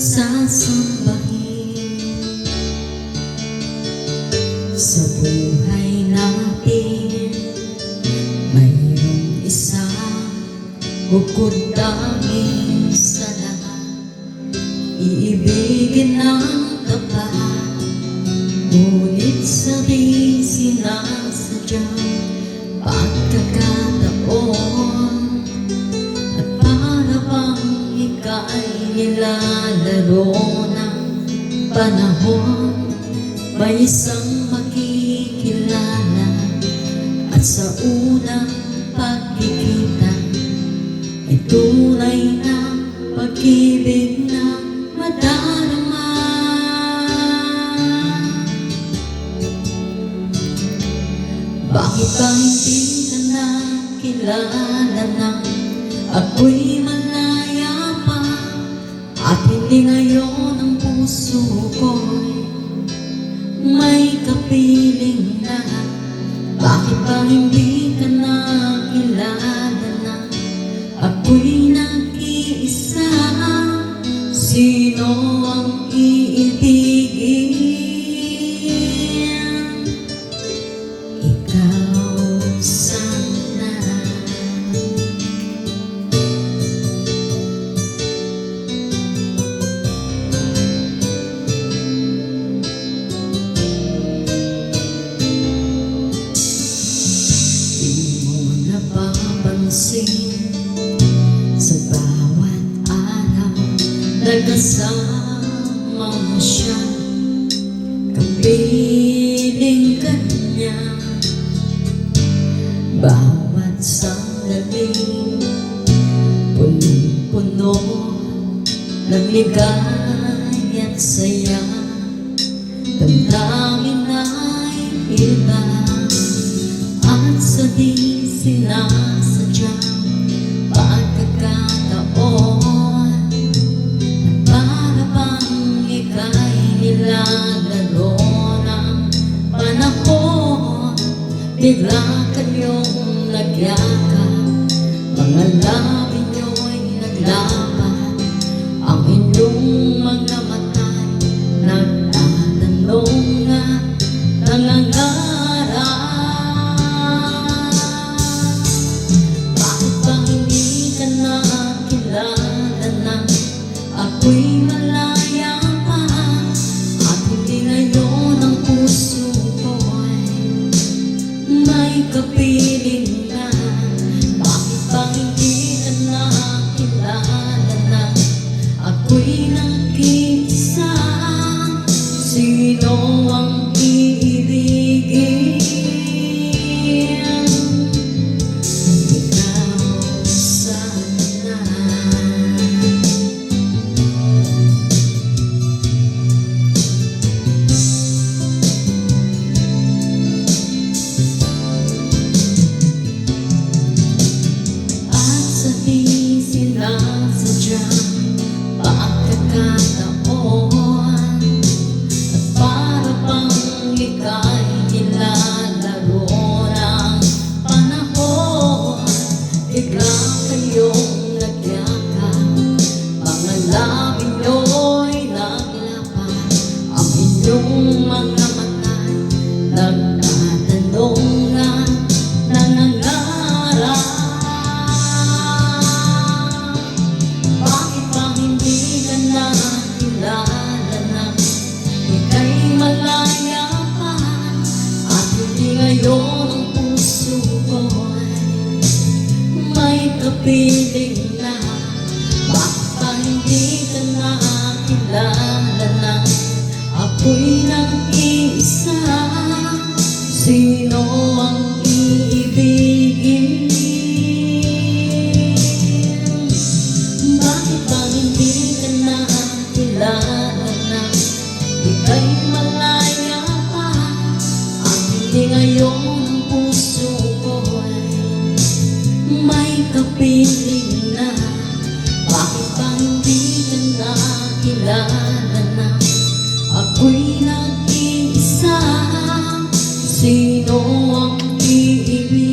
sasambahin sa buhay natin. Mayroong isa bukod langit sa lahat, iibigin ng tapat, ngunit sabi sinasadya pagkakataon, at para bang ika'y nilalaro ng panahon. May isang makikilala at sa unang pagkikita ay tunay na pag-ibig na madarama. Bakit ba hindi ka nakilala nang ako'y malaya pa, at hindi ngayon ang puso ko'y may kapiling na? Bakit ba hindi ka nakilala na ako'y nag-iisa? Sino ang iibigin? Ikaw sana. Sa bawat araw nagkasama mo siya, kapiling ka niya. Bawat sandali punong-puno ng ligay at saya, damdamin ay iba at sa di sinasadya pagkakataon, at para bang ika'y nilalaro ng panahon. Bigla kayong nagyakap, mga labi nyo'y naglapat, ang inyong mga mata'y nagtatanong at nangangarap. Ako'y malaya pa, at hindi ngayon ang puso ko'y may kapiling na. Bakit ba hindi ka nakilala na ako'y nag-iisa? Sino ang iibigin? Ikaw sana. Sinasadya pagkakataon, at para bang ika'y nilalaro ng panahon. Bigla kayong nagyakap, mga labi nyo'y naglapat, ang inyong mga mata'y nagtatanong at nangangarap. Ngayon ang puso ko'y may kapiling na. Bakit ba hindi ka nakilala na ako'y nag-iisa? Sino ang iibigin? Bakit ba hindi ka nakilala na ika'y malaya pa, at hindi ngayon ang puso ko'y may kapiling na? Bakit ba hindi ka nakilala na ako'y nag-iisa? Sino ang iibigin?